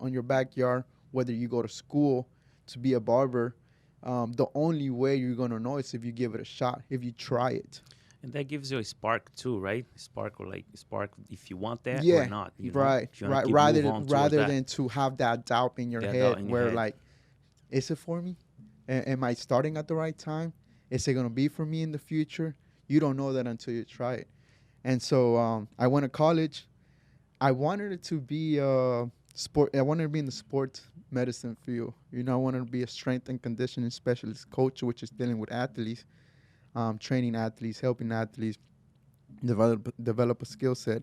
on your backyard, whether you go to school to be a barber, the only way you're gonna know is if you give it a shot, if you try it. And that gives you a spark too, right? Spark or like spark if you want that or Yeah, not, you know? right, If you want to right. keep move Rather on towards rather that, than to have that doubt in your that doubt head, in your where head. like, is it for me? Am I starting at the right time? Is it gonna be for me in the future? You don't know that until you try it. And so I went to college. I wanted it to be sport. I wanted to be in the sports medicine field. You know, I wanted to be a strength and conditioning specialist coach, which is dealing with athletes, training athletes, helping athletes develop a skill set.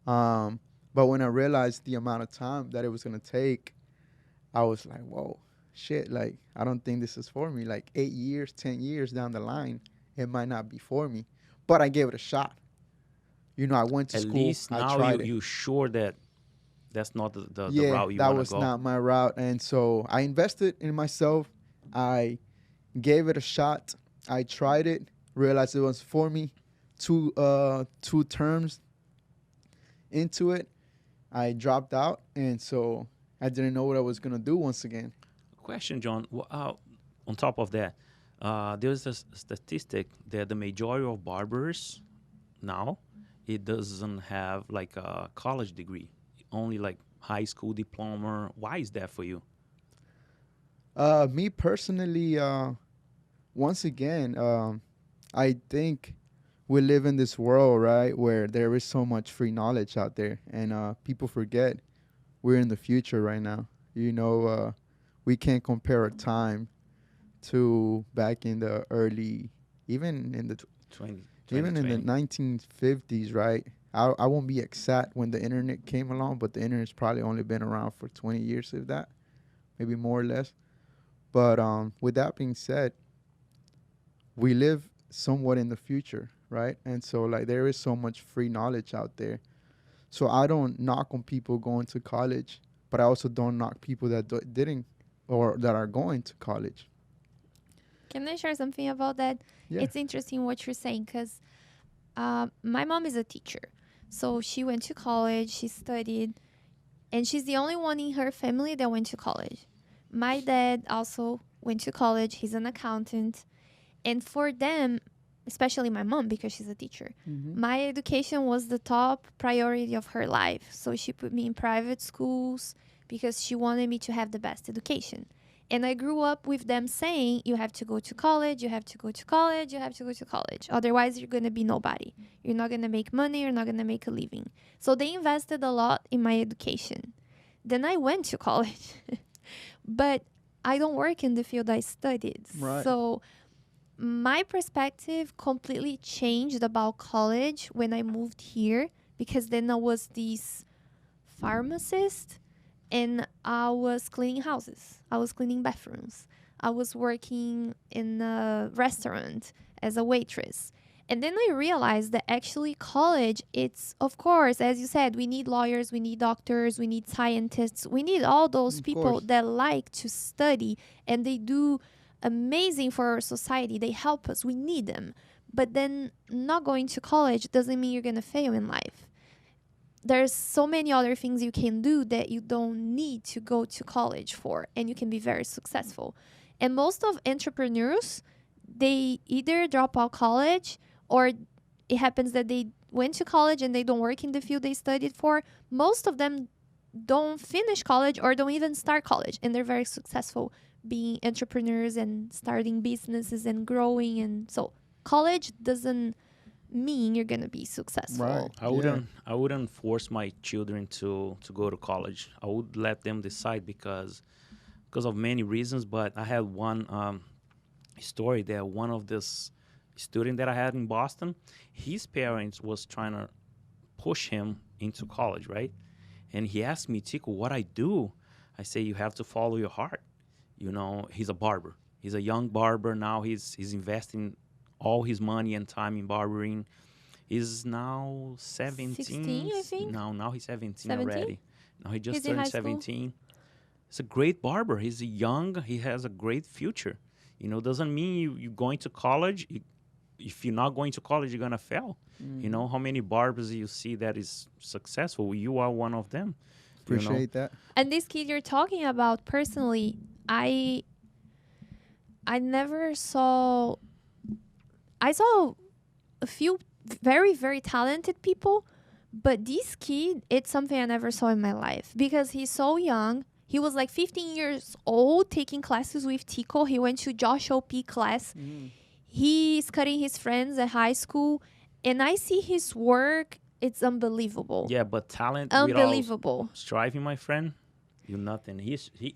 Um, but when I realized the amount of time that it was gonna take, I was like, whoa, shit, like, I don't think this is for me. Like 8 years, 10 years down the line, it might not be for me. But I gave it a shot. You know, I went to At school, least I now you tried it. you sure that that's not the Yeah, route you that want to was go. not my route. And so I invested in myself. I gave it a shot. I tried it, realized it was for me. Two terms into it, I dropped out. And so I didn't know what I was going to do once again. Question, John. On top of that, there's a statistic that the majority of barbers now it doesn't have like a college degree, only like high school diploma. Why is that for you? Me personally, once again, I think we live in this world, right, where there is so much free knowledge out there, and people forget we're in the future right now. You know, we can't compare a time to back in the early, even in the 20, even in the 2020. 1950s, right? I won't be exact when the internet came along, but the internet's probably only been around for 20 years, if that, maybe more or less. But with that being said, we live somewhat in the future, right? And so like there is so much free knowledge out there. So I don't knock on people going to college, but I also don't knock people that didn't or that are going to college. Can I share something about that? Yeah. It's interesting what you're saying because my mom is a teacher. So she went to college, she studied, and she's the only one in her family that went to college. My dad also went to college, he's an accountant. And for them, especially my mom, because she's a teacher, my education was the top priority of her life. So she put me in private schools because she wanted me to have the best education. And I grew up with them saying, you have to go to college, you have to go to college, you have to go to college. Otherwise, you're going to be nobody. You're not going to make money, you're not going to make a living. So they invested a lot in my education. Then I went to college, but I don't work in the field I studied. Right. So my perspective completely changed about college when I moved here because then I was this pharmacist and I was cleaning houses. I was cleaning bathrooms. I was working in a restaurant as a waitress. And then I realized that actually college, it's, of course, as you said, we need lawyers, we need doctors, we need scientists, we need all those Of people course. that like to study and they do amazing for our society. They help us. We need them. But then not going to college doesn't mean you're going to fail in life. There's so many other things you can do that you don't need to go to college for, and you can be very successful. And most of entrepreneurs, they either drop out college or it happens that they went to college and they don't work in the field they studied for. Most of them don't finish college or don't even start college, and they're very successful being entrepreneurs and starting businesses and growing. And so college doesn't mean you're gonna be successful. Right. I wouldn't force my children to go to college. I would let them decide because of many reasons. But I had one story that one of this student that I had in Boston, his parents was trying to push him into college, right? And he asked me, Tico, what I do? I say you have to follow your heart. You know, he's a barber. He's a young barber now. He's investing all his money and time in barbering. He's now 17. 16, I think. No, now he's 17, 17? already. Now he just He's in turned high school? 17. He's a great barber. He's young. He has a great future. You know, doesn't mean you're going to college. If you're not going to college, you're going to fail. You know, how many barbers you see that is successful? You are one of them. Appreciate that. And this kid you're talking about, personally, I never saw. I saw a few very, very talented people, but this kid, it's something I never saw in my life because he's so young. He was like 15 years old taking classes with Tico. He went to Josh O.P. class. He's studying his friends at high school. And I see his work. It's unbelievable. Yeah, but talent Unbelievable. without striving, my friend, you nothing.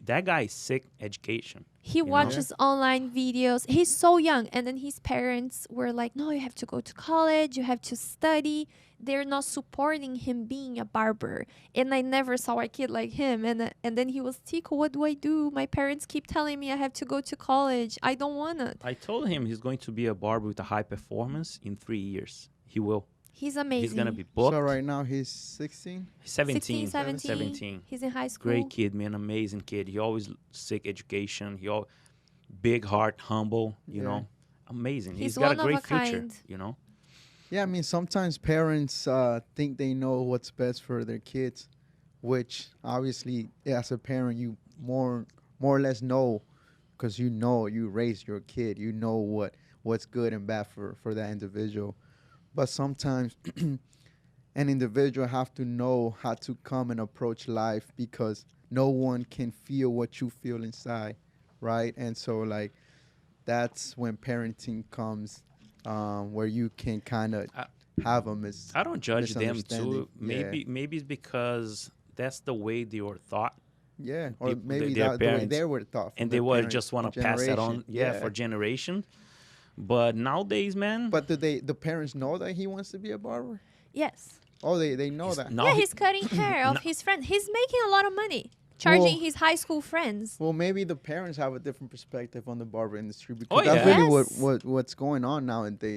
That guy is sick education. He watches online videos. He's so young. And then his parents were like, no, you have to go to college. You have to study. They're not supporting him being a barber. And I never saw a kid like him. And then he was, Tico, what do I do? My parents keep telling me I have to go to college. I don't want it. I told him he's going to be a barber with a high performance in 3 years. He will. He's amazing. He's going to be booked. So right now he's 16? 17. 16, 17. He's in high school. Great kid, man. Amazing kid. He always seek education. Big heart, humble, you know. Amazing. He's got one a of great a future, kind. you know. Yeah, I mean, sometimes parents think they know what's best for their kids, which obviously, as a parent, you more or less know because you raised your kid. You know what's good and bad for that individual. But sometimes an individual have to know how to come and approach life because no one can feel what you feel inside, right? And so, like, that's when parenting comes, where you can kind of have them as I don't judge them misunderstanding. too. Maybe it's because that's the way they were thought. Yeah, or People- maybe their that the way parents- they were taught. And from they their would parents, just want to from pass it on, generation. for generation. But nowadays, man, But do the parents know that he wants to be a barber? Yes. Oh, they know that. now Yeah, he- he's cutting hair of his friend. He's making a lot of money, charging his high school friends. Well, maybe the parents have a different perspective on the barber industry because Oh, that's yeah. really Yes. what's going on nowadays.